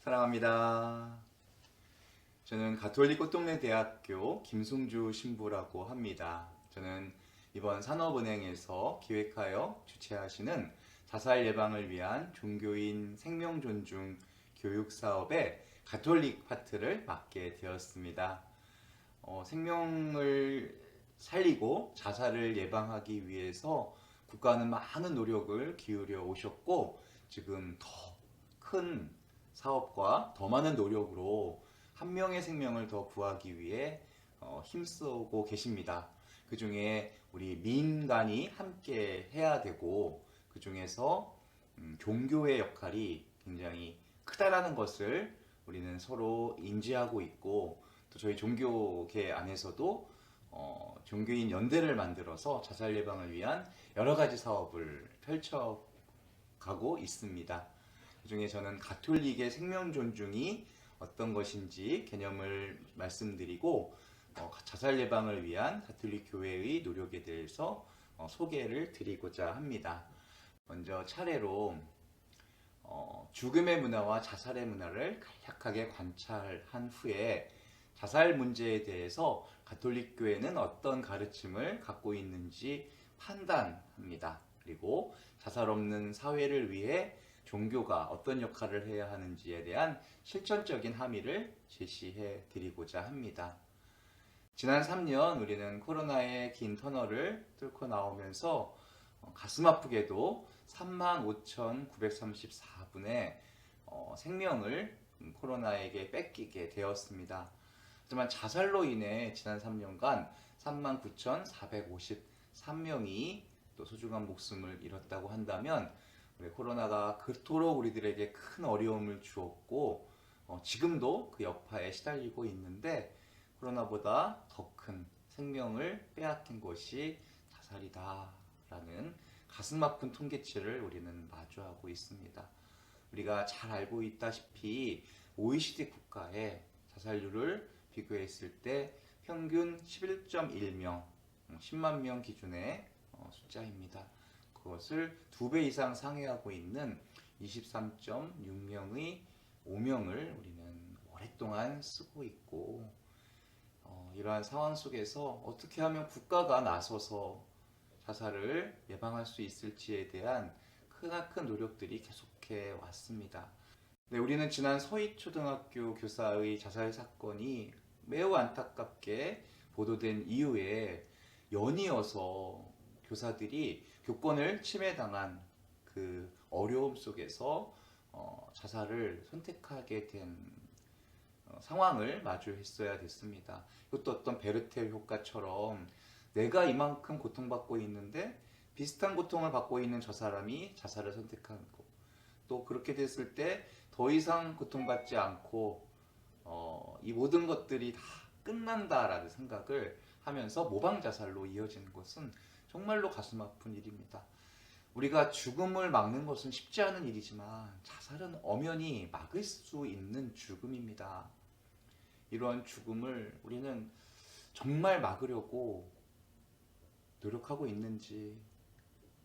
사랑합니다. 저는 가톨릭 꽃동네대학교 김승주 신부라고 합니다. 저는 이번 산업은행에서 기획하여 주최하시는 자살 예방을 위한 종교인 생명 존중 교육 사업의 가톨릭 파트를 맡게 되었습니다. 생명을 살리고 자살을 예방하기 위해서 국가는 많은 노력을 기울여 오셨고, 지금 더 큰 사업과 더 많은 노력으로 한 명의 생명을 더 구하기 위해 힘쓰고 계십니다. 그 중에 우리 민간이 함께 해야 되고, 그 중에서 종교의 역할이 굉장히 크다라는 것을 우리는 서로 인지하고 있고, 또 저희 종교계 안에서도 종교인 연대를 만들어서 자살 예방을 위한 여러 가지 사업을 펼쳐가고 있습니다. 그 중에 저는 가톨릭의 생명 존중이 어떤 것인지 개념을 말씀드리고, 자살 예방을 위한 가톨릭 교회의 노력에 대해서 소개를 드리고자 합니다. 먼저 차례로 죽음의 문화와 자살의 문화를 간략하게 관찰한 후에 자살 문제에 대해서 가톨릭 교회는 어떤 가르침을 갖고 있는지 판단합니다. 그리고 자살 없는 사회를 위해 종교가 어떤 역할을 해야 하는지에 대한 실천적인 함의를 제시해 드리고자 합니다. 지난 3년 우리는 코로나의 긴 터널을 뚫고 나오면서 가슴 아프게도 35,934분의 생명을 코로나에게 뺏기게 되었습니다. 하지만 자살로 인해 지난 3년간 39,453명이 또 소중한 목숨을 잃었다고 한다면, 코로나가 그토록 우리들에게 큰 어려움을 주었고 지금도 그 여파에 시달리고 있는데, 코로나보다 더 큰 생명을 빼앗긴 것이 자살이다라는 가슴 아픈 통계치를 우리는 마주하고 있습니다. 우리가 잘 알고 있다시피 OECD 국가의 자살률을 비교했을 때 평균 11.1명, 10만 명 기준의 숫자입니다. 그것을 2배 이상 상회하고 있는 23.6명의 오명을 우리는 오랫동안 쓰고 있고, 이러한 상황 속에서 어떻게 하면 국가가 나서서 자살을 예방할 수 있을지에 대한 크나큰 노력들이 계속해 왔습니다. 네, 우리는 지난 서희초등학교 교사의 자살 사건이 매우 안타깝게 보도된 이후에 연이어서 교사들이 교권을 침해당한 그 어려움 속에서 자살을 선택하게 된 상황을 마주했어야 됐습니다. 이것도 어떤 베르텔 효과처럼 내가 이만큼 고통받고 있는데 비슷한 고통을 받고 있는 저 사람이 자살을 선택하는 거, 또 그렇게 됐을 때 더 이상 고통받지 않고 이 모든 것들이 다 끝난다라는 생각을 하면서 모방자살로 이어지는 것은 정말로 가슴 아픈 일입니다. 우리가 죽음을 막는 것은 쉽지 않은 일이지만 자살은 엄연히 막을 수 있는 죽음입니다. 이러한 죽음을 우리는 정말 막으려고 노력하고 있는지,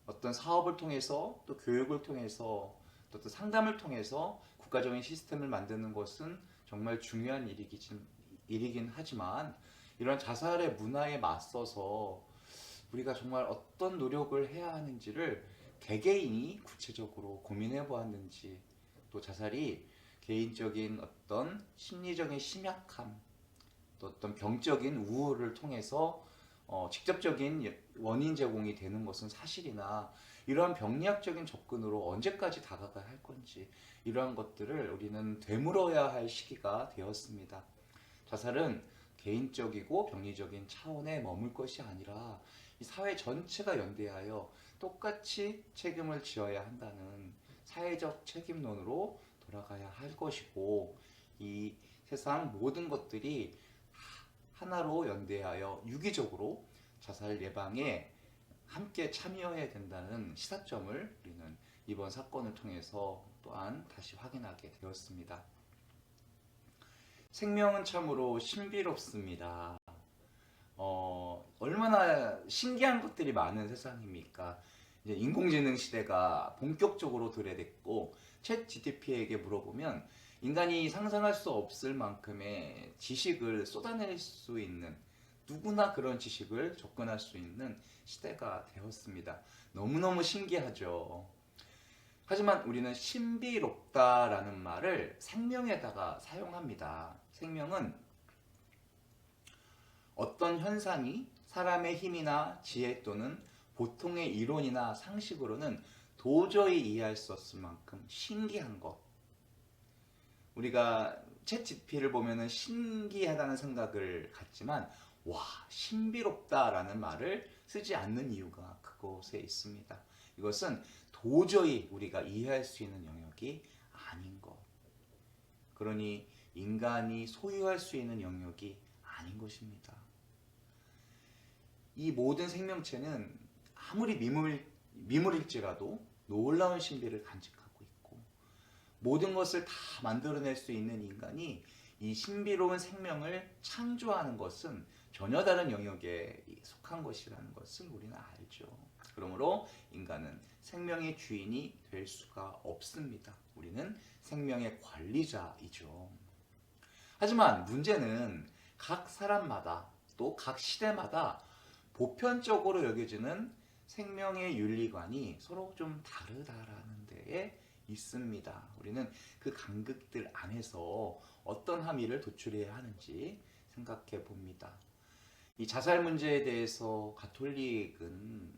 어떤 사업을 통해서 또 교육을 통해서 또 상담을 통해서 국가적인 시스템을 만드는 것은 정말 중요한 일이긴 하지만, 이런 자살의 문화에 맞서서 우리가 정말 어떤 노력을 해야 하는지를 개개인이 구체적으로 고민해 보았는지, 또 자살이 개인적인 어떤 심리적인 심약함, 또 어떤 병적인 우울을 통해서 직접적인 원인 제공이 되는 것은 사실이나, 이러한 병리학적인 접근으로 언제까지 다가가야 할 건지, 이러한 것들을 우리는 되물어야 할 시기가 되었습니다. 자살은 개인적이고 병리적인 차원에 머물 것이 아니라 이 사회 전체가 연대하여 똑같이 책임을 지어야 한다는 사회적 책임론으로 돌아가야 할 것이고, 이 세상 모든 것들이 하나로 연대하여 유기적으로 자살 예방에 함께 참여해야 된다는 시사점을 우리는 이번 사건을 통해서 또한 다시 확인하게 되었습니다. 생명은 참으로 신비롭습니다. 얼마나 신기한 것들이 많은 세상입니까? 이제 인공지능 시대가 본격적으로 도래됐고, 챗 GTP에게 물어보면 인간이 상상할 수 없을 만큼의 지식을 쏟아낼 수 있는, 누구나 그런 지식을 접근할 수 있는 시대가 되었습니다. 너무너무 신기하죠. 하지만 우리는 신비롭다라는 말을 생명에다가 사용합니다. 생명은 어떤 현상이 사람의 힘이나 지혜 또는 보통의 이론이나 상식으로는 도저히 이해할 수 없을 만큼 신기한 것. 우리가 챗GPT를 보면은 신기하다는 생각을 갖지만, 와, 신비롭다라는 말을 쓰지 않는 이유가 그곳에 있습니다. 이것은 도저히 우리가 이해할 수 있는 영역이 아닌 것. 그러니 인간이 소유할 수 있는 영역이 아닌 것입니다. 이 모든 생명체는 아무리 미물일지라도 놀라운 신비를 간직하고 있고, 모든 것을 다 만들어낼 수 있는 인간이 이 신비로운 생명을 창조하는 것은 전혀 다른 영역에 속한 것이라는 것을 우리는 알죠. 그러므로 인간은 생명의 주인이 될 수가 없습니다. 우리는 생명의 관리자이죠. 하지만 문제는 각 사람마다 또 각 시대마다 보편적으로 여겨지는 생명의 윤리관이 서로 좀 다르다라는 데에 있습니다. 우리는 그 간극들 안에서 어떤 함의를 도출해야 하는지 생각해 봅니다. 이 자살 문제에 대해서 가톨릭은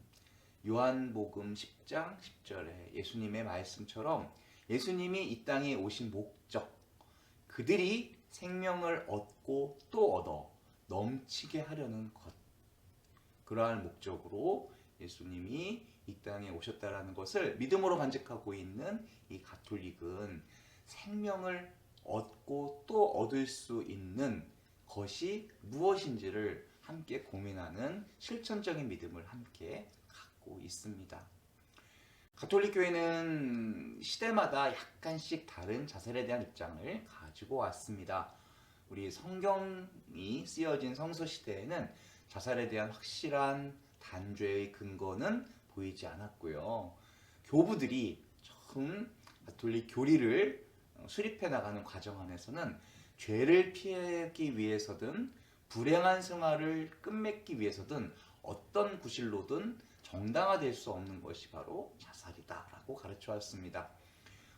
요한복음 10장 10절에 예수님의 말씀처럼 예수님이 이 땅에 오신 목적, 그들이 생명을 얻고 또 얻어 넘치게 하려는 것, 그러한 목적으로 예수님이 이 땅에 오셨다라는 것을 믿음으로 간직하고 있는 이 가톨릭은 생명을 얻고 또 얻을 수 있는 것이 무엇인지를 함께 고민하는 실천적인 믿음을 함께 갖고 있습니다. 가톨릭 교회는 시대마다 약간씩 다른 자살에 대한 입장을 가지고 왔습니다. 우리 성경이 쓰여진 성서 시대에는 자살에 대한 확실한 단죄의 근거는 보이지 않았고요. 교부들이 처음 가톨릭 교리를 수립해 나가는 과정 안에서는 죄를 피하기 위해서든 불행한 생활을 끝맺기 위해서든 어떤 구실로든 정당화될 수 없는 것이 바로 자살이다라고 가르쳐 왔습니다.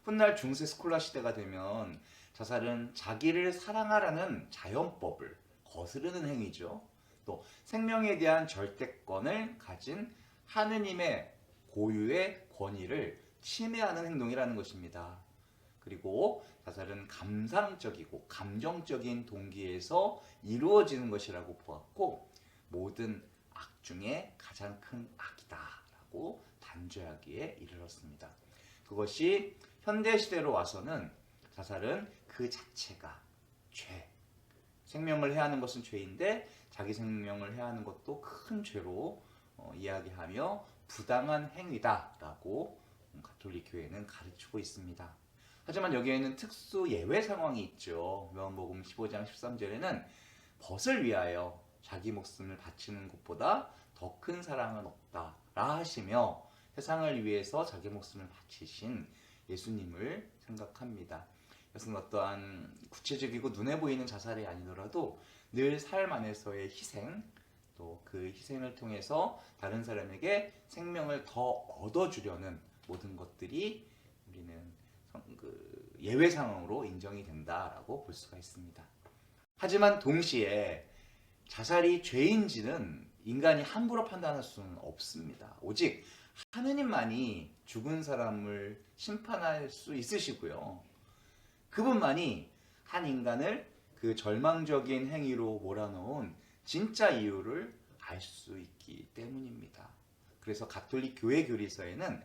훗날 중세 스콜라 시대가 되면 자살은 자기를 사랑하라는 자연법을 거스르는 행위죠. 또 생명에 대한 절대권을 가진 하느님의 고유의 권위를 침해하는 행동이라는 것입니다. 그리고 자살은 감상적이고 감정적인 동기에서 이루어지는 것이라고 보았고, 모든 악 중에 가장 큰 악이다라고 단죄하기에 이르렀습니다. 그것이 현대시대로 와서는 자살은 그 자체가 죄, 생명을 해하는 것은 죄인데 자기 생명을 해하는 것도 큰 죄로 이야기하며 부당한 행위다라고 가톨릭 교회는 가르치고 있습니다. 하지만 여기에는 특수 예외 상황이 있죠. 요한복음 15장 13절에는 벗을 위하여 자기 목숨을 바치는 것보다 더 큰 사랑은 없다라 하시며 세상을 위해서 자기 목숨을 바치신 예수님을 생각합니다. 이것은 어떠한 구체적이고 눈에 보이는 자살이 아니더라도 늘 삶 안에서의 희생, 또 그 희생을 통해서 다른 사람에게 생명을 더 얻어주려는 모든 것들이 우리는 예외 상황으로 인정이 된다라고 볼 수가 있습니다. 하지만 동시에 자살이 죄인지는 인간이 함부로 판단할 수는 없습니다. 오직 하느님만이 죽은 사람을 심판할 수 있으시고요. 그분만이 한 인간을 그 절망적인 행위로 몰아넣은 진짜 이유를 알 수 있기 때문입니다. 그래서 가톨릭 교회 교리서에는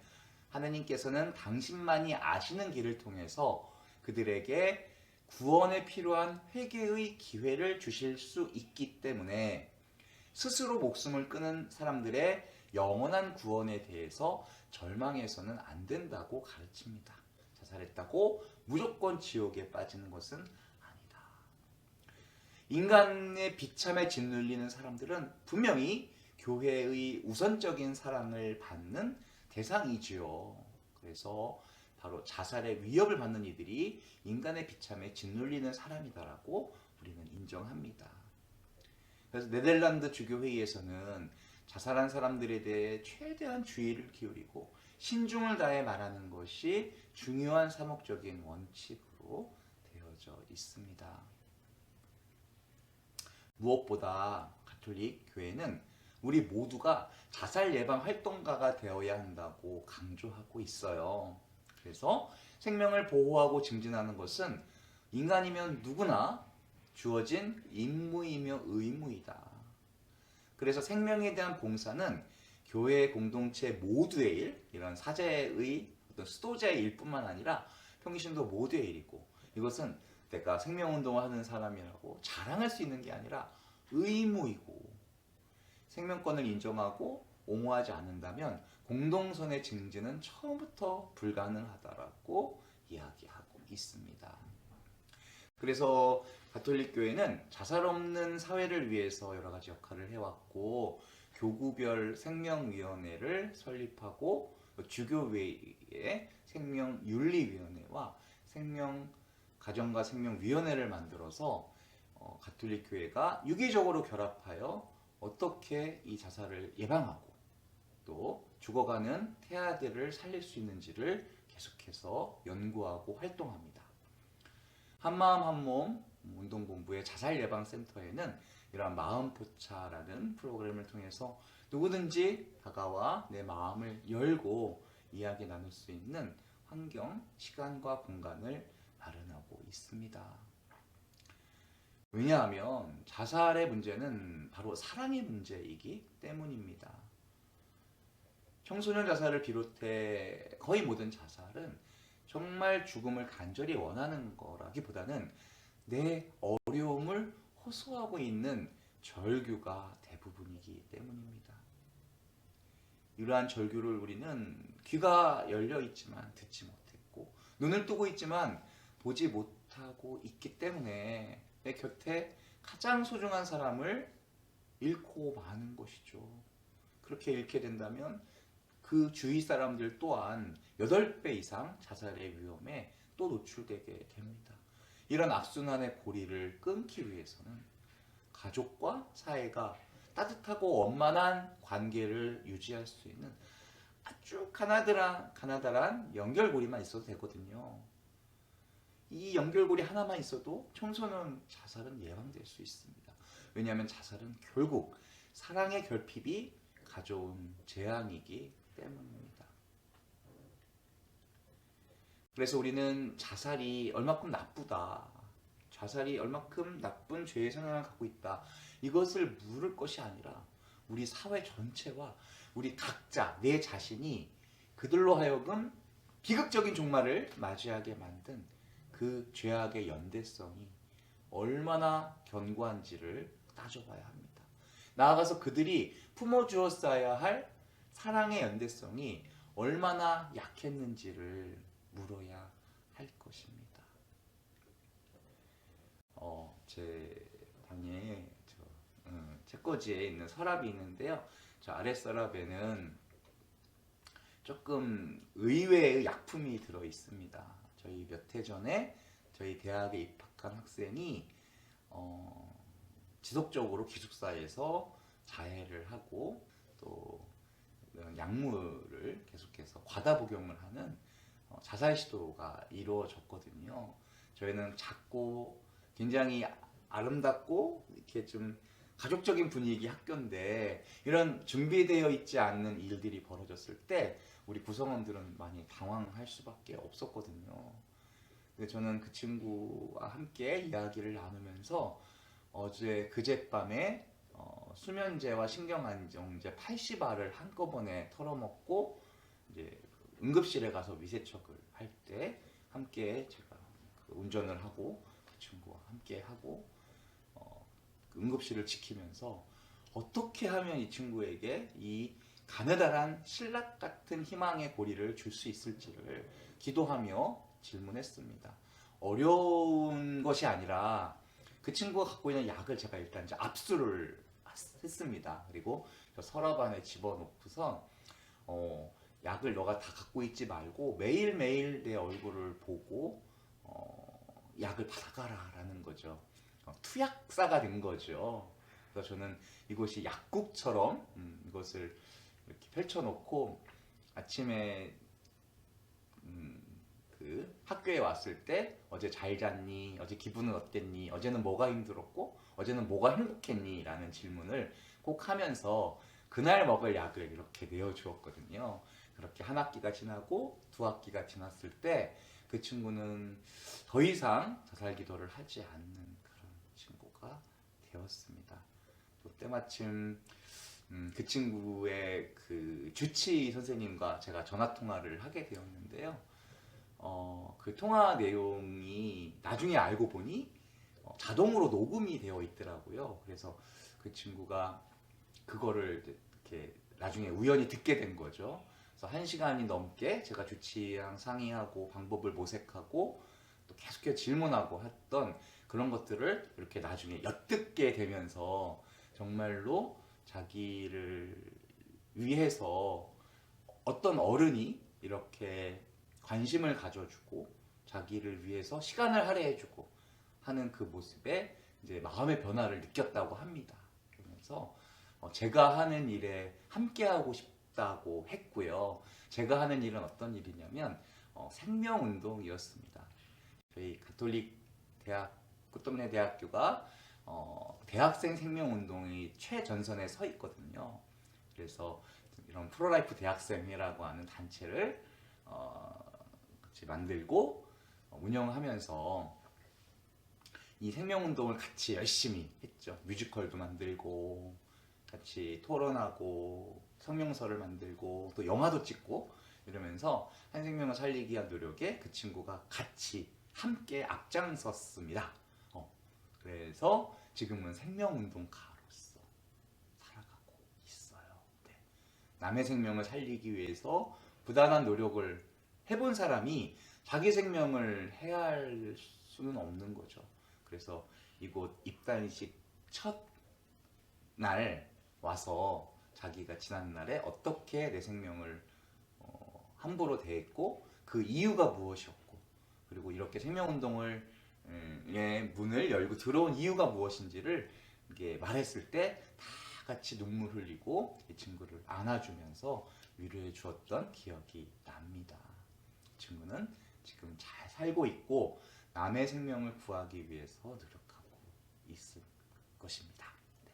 하느님께서는 당신만이 아시는 길을 통해서 그들에게 구원에 필요한 회개의 기회를 주실 수 있기 때문에 스스로 목숨을 끊은 사람들의 영원한 구원에 대해서 절망해서는 안 된다고 가르칩니다. 자살했다고 무조건 지옥에 빠지는 것은 아니다. 인간의 비참에 짓눌리는 사람들은 분명히 교회의 우선적인 사랑을 받는 대상이지요. 그래서 바로 자살의 위협을 받는 이들이 인간의 비참에 짓눌리는 사람이다라고 우리는 인정합니다. 그래서 네덜란드 주교회의에서는 자살한 사람들에 대해 최대한 주의를 기울이고 신중을 다해 말하는 것이 중요한 사목적인 원칙으로 되어져 있습니다. 무엇보다 가톨릭 교회는 우리 모두가 자살 예방 활동가가 되어야 한다고 강조하고 있어요. 그래서 생명을 보호하고 증진하는 것은 인간이면 누구나 주어진 임무이며 의무이다. 그래서 생명에 대한 봉사는 교회 공동체 모두의 일, 이런 사제의 어떤 수도자의 일뿐만 아니라 평신도 모두의 일이고, 이것은 내가 생명운동을 하는 사람이라고 자랑할 수 있는 게 아니라 의무이고, 생명권을 인정하고 옹호하지 않는다면 공동선의 증진은 처음부터 불가능하다라고 이야기하고 있습니다. 그래서 가톨릭 교회는 자살 없는 사회를 위해서 여러 가지 역할을 해왔고, 교구별 생명위원회를 설립하고 주교회의 생명윤리위원회와 가정과 생명위원회를 만들어서 가톨릭 교회가 유기적으로 결합하여 어떻게 이 자살을 예방하고 또 죽어가는 태아들을 살릴 수 있는지를 계속해서 연구하고 활동합니다. 한마음 한몸 운동본부의 자살예방센터에는 이러한 마음포차라는 프로그램을 통해서 누구든지 다가와 내 마음을 열고 이야기 나눌 수 있는 환경, 시간과 공간을 마련하고 있습니다. 왜냐하면 자살의 문제는 바로 사랑의 문제이기 때문입니다. 청소년 자살을 비롯해 거의 모든 자살은 정말 죽음을 간절히 원하는 거라기보다는 내 어려움을 호소하고 있는 절규가 대부분이기 때문입니다. 이러한 절규를 우리는 귀가 열려 있지만 듣지 못했고, 눈을 뜨고 있지만 보지 못하고 있기 때문에 내 곁에 가장 소중한 사람을 잃고 마는 것이죠. 그렇게 잃게 된다면 그 주위 사람들 또한 8배 이상 자살의 위험에 또 노출되게 됩니다. 이런 악순환의 고리를 끊기 위해서는 가족과 사회가 따뜻하고 원만한 관계를 유지할 수 있는 아주 가나다란 연결고리만 있어도 되거든요. 이 연결고리 하나만 있어도 청소년 자살은 예방될 수 있습니다. 왜냐하면 자살은 결국 사랑의 결핍이 가져온 재앙이기 때문입니다. 그래서 우리는 자살이 얼마큼 나쁘다, 자살이 얼마큼 나쁜 죄의 성향을 갖고 있다, 이것을 물을 것이 아니라 우리 사회 전체와 우리 각자, 내 자신이 그들로 하여금 비극적인 종말을 맞이하게 만든 그 죄악의 연대성이 얼마나 견고한지를 따져봐야 합니다. 나아가서 그들이 품어주었어야 할 사랑의 연대성이 얼마나 약했는지를 물어야 할 것입니다. 제 방에 책꽂이에 있는 서랍이 있는데요. 저 아랫서랍에는 조금 의외의 약품이 들어 있습니다. 저희 몇 해 전에 저희 대학에 입학한 학생이 지속적으로 기숙사에서 자해를 하고 또 약물을 계속해서 과다 복용을 하는 자살 시도가 이루어졌거든요. 저희는 작고 굉장히 아름답고 이렇게 좀 가족적인 분위기 학교인데 이런 준비되어 있지 않는 일들이 벌어졌을 때 우리 구성원들은 많이 당황할 수밖에 없었거든요. 근데 저는 그 친구와 함께 이야기를 나누면서 그젯밤에 수면제와 신경안정제 80알을 한꺼번에 털어먹고 이제 응급실에 가서 위세척을 할 때 함께 제가 운전을 하고 그 친구와 함께 하고 그 응급실을 지키면서 어떻게 하면 이 친구에게 이 가느다란 신락 같은 희망의 고리를 줄 수 있을지를 기도하며 질문했습니다. 어려운 것이 아니라 그 친구가 갖고 있는 약을 제가 일단 이제 압수를 했습니다. 그리고 서랍 안에 집어넣고서 약을 너가 다 갖고 있지 말고 매일매일 내 얼굴을 보고 약을 받아가라 라는 거죠. 투약사가 된 거죠. 그래서 저는 이곳이 약국처럼 이것을 이렇게 펼쳐놓고 아침에 그 학교에 왔을 때 어제 잘 잤니? 어제 기분은 어땠니? 어제는 뭐가 힘들었고 어제는 뭐가 행복했니? 라는 질문을 꼭 하면서 그날 먹을 약을 이렇게 내어주었거든요. 그렇게 한 학기가 지나고 두 학기가 지났을 때 그 친구는 더 이상 자살 기도를 하지 않는 그런 친구가 되었습니다. 또 때마침 그 친구의 그 주치 선생님과 제가 전화 통화를 하게 되었는데요. 그 통화 내용이 나중에 알고 보니 자동으로 녹음이 되어 있더라고요. 그래서 그 친구가 그거를 이렇게 나중에 우연히 듣게 된 거죠. 그래서 1시간이 넘게 제가 주치랑 상의하고 방법을 모색하고 또 계속해서 질문하고 했던 그런 것들을 이렇게 나중에 엿듣게 되면서 정말로 자기를 위해서 어떤 어른이 이렇게 관심을 가져주고 자기를 위해서 시간을 할애해주고 하는 그 모습에 이제 마음의 변화를 느꼈다고 합니다. 그러면서 제가 하는 일에 함께하고 싶다고 했고요. 제가 하는 일은 어떤 일이냐면 생명운동이었습니다. 저희 가톨릭 대학 꽃동네 대학교가 대학생 생명운동이 최전선에 서 있거든요. 그래서 이런 프로라이프 대학생이라고 하는 단체를 같이 만들고 운영하면서 이 생명운동을 같이 열심히 했죠. 뮤지컬도 만들고 같이 토론하고 성명서를 만들고 또 영화도 찍고 이러면서 한 생명을 살리기 위한 노력에 그 친구가 같이 함께 앞장섰습니다. 그래서 지금은 생명운동가로서 살아가고 있어요. 네. 남의 생명을 살리기 위해서 부단한 노력을 해본 사람이 자기 생명을 해할 수는 없는 거죠. 그래서 이곳 입단식 첫 날 와서 자기가 지난날에 어떻게 내 생명을 함부로 대했고 그 이유가 무엇이었고 그리고 이렇게 생명운동을 문을 열고 들어온 이유가 무엇인지를 이게 말했을 때 다 같이 눈물 흘리고 이 친구를 안아주면서 위로해 주었던 기억이 납니다. 이 친구는 지금 잘 살고 있고 남의 생명을 구하기 위해서 노력하고 있을 것입니다. 네.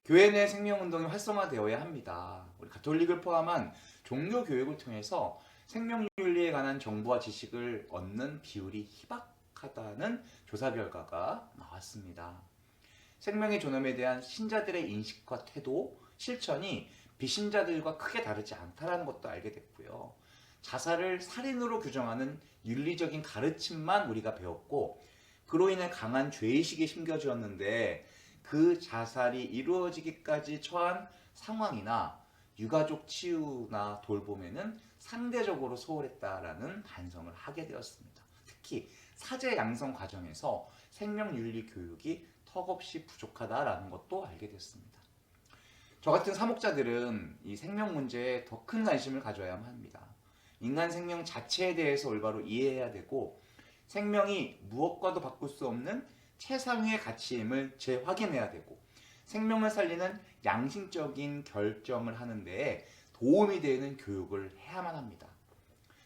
교회 내 생명운동이 활성화되어야 합니다. 우리 가톨릭을 포함한 종교 교육을 통해서 생명윤리에 관한 정보와 지식을 얻는 비율이 희박하다는 조사 결과가 나왔습니다. 생명의 존엄에 대한 신자들의 인식과 태도, 실천이 비신자들과 크게 다르지 않다는 것도 알게 됐고요. 자살을 살인으로 규정하는 윤리적인 가르침만 우리가 배웠고 그로 인해 강한 죄의식이 심겨졌는데 그 자살이 이루어지기까지 처한 상황이나 유가족 치유나 돌봄에는 상대적으로 소홀했다라는 반성을 하게 되었습니다. 특히 사제 양성 과정에서 생명윤리 교육이 턱없이 부족하다라는 것도 알게 됐습니다. 저 같은 사목자들은 이 생명 문제에 더 큰 관심을 가져야만 합니다. 인간 생명 자체에 대해서 올바로 이해해야 되고 생명이 무엇과도 바꿀 수 없는 최상위의 가치임을 재확인해야 되고 생명을 살리는 양심적인 결정을 하는 데에 도움이 되는 교육을 해야만 합니다.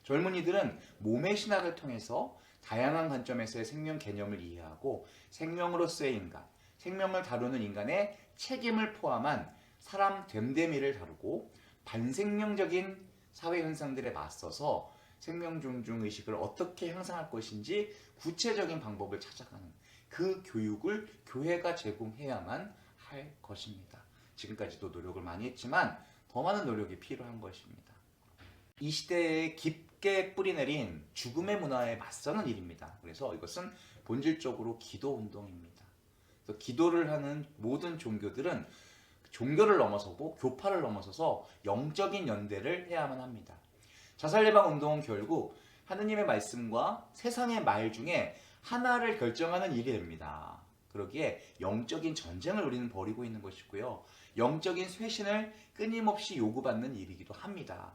젊은이들은 몸의 신학을 통해서 다양한 관점에서의 생명 개념을 이해하고 생명으로서의 인간, 생명을 다루는 인간의 책임을 포함한 사람 됨됨이를 다루고 반생명적인 사회 현상들에 맞서서 생명 존중 의식을 어떻게 향상할 것인지 구체적인 방법을 찾아가는 그 교육을 교회가 제공해야만 할 것입니다. 지금까지도 노력을 많이 했지만 더 많은 노력이 필요한 것입니다. 이 시대에 깊게 뿌리내린 죽음의 문화에 맞서는 일입니다. 그래서 이것은 본질적으로 기도 운동입니다. 그래서 기도를 하는 모든 종교들은 종교를 넘어서고 교파를 넘어서서 영적인 연대를 해야만 합니다. 자살 예방 운동은 결국 하느님의 말씀과 세상의 말 중에 하나를 결정하는 일이 됩니다. 그러기에 영적인 전쟁을 우리는 벌이고 있는 것이고요. 영적인 쇄신을 끊임없이 요구받는 일이기도 합니다.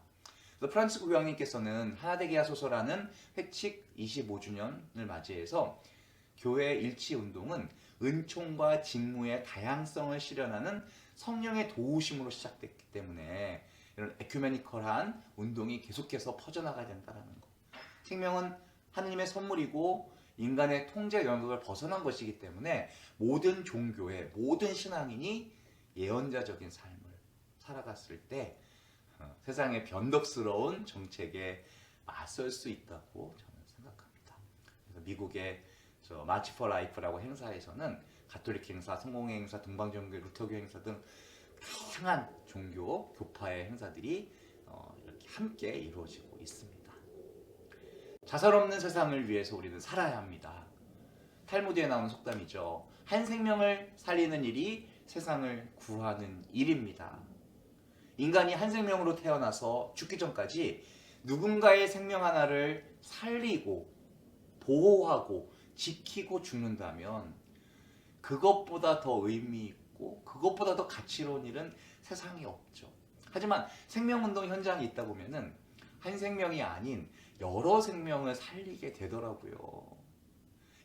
그래서 프란치스코 교황님께서는 하나되게 하소서라는 회칙 25주년을 맞이해서 교회 일치 운동은 은총과 직무의 다양성을 실현하는 성령의 도우심으로 시작됐기 때문에 이런 에큐메니컬한 운동이 계속해서 퍼져나가야 된다는 거. 생명은 하느님의 선물이고 인간의 통제 영역을 벗어난 것이기 때문에 모든 종교의 모든 신앙인이 예언자적인 삶을 살아갔을 때 세상의 변덕스러운 정책에 맞설 수 있다고 저는 생각합니다. 그래서 미국의 마치 포 라이프라고 행사에서는 가톨릭 행사, 성공회 행사, 동방정교, 루터교 행사 등 다양한 종교, 교파의 행사들이 이렇게 함께 이루어지고 있습니다. 자살 없는 세상을 위해서 우리는 살아야 합니다. 탈무드에 나오는 속담이죠. 한 생명을 살리는 일이 세상을 구하는 일입니다. 인간이 한 생명으로 태어나서 죽기 전까지 누군가의 생명 하나를 살리고 보호하고 지키고 죽는다면 그것보다 더 의미 있고 그것보다 더 가치로운 일은 세상에 없죠. 하지만 생명운동 현장에 있다 보면은 한 생명이 아닌 여러 생명을 살리게 되더라고요.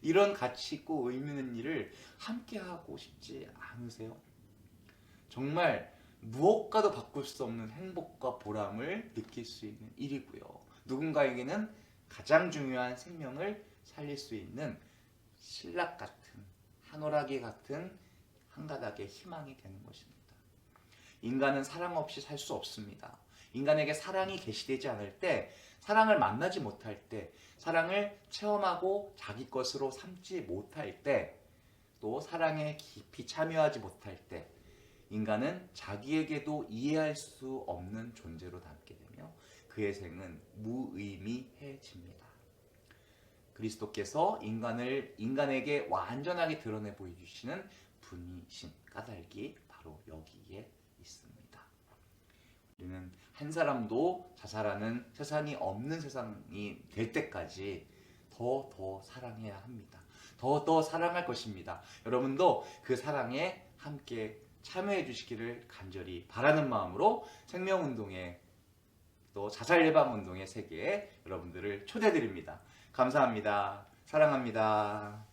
이런 가치 있고 의미 있는 일을 함께 하고 싶지 않으세요? 정말 무엇과도 바꿀 수 없는 행복과 보람을 느낄 수 있는 일이고요. 누군가에게는 가장 중요한 생명을 살릴 수 있는 신락 같은, 한오라기 같은 한 가닥의 희망이 되는 것입니다. 인간은 사랑 없이 살 수 없습니다. 인간에게 사랑이 계시되지 않을 때, 사랑을 만나지 못할 때, 사랑을 체험하고 자기 것으로 삼지 못할 때, 또 사랑에 깊이 참여하지 못할 때, 인간은 자기에게도 이해할 수 없는 존재로 남게 되며 그의 생은 무의미해집니다. 그리스도께서 인간에게 완전하게 드러내 보여주시는 분이신 까닭이 바로 여기에 있습니다. 우리는 한 사람도 자살하는 세상이 없는 세상이 될 때까지 더 사랑해야 합니다. 더 사랑할 것입니다. 여러분도 그 사랑에 함께 참여해 주시기를 간절히 바라는 마음으로 생명운동에 또 자살예방운동의 세계에 여러분들을 초대드립니다. 감사합니다. 사랑합니다.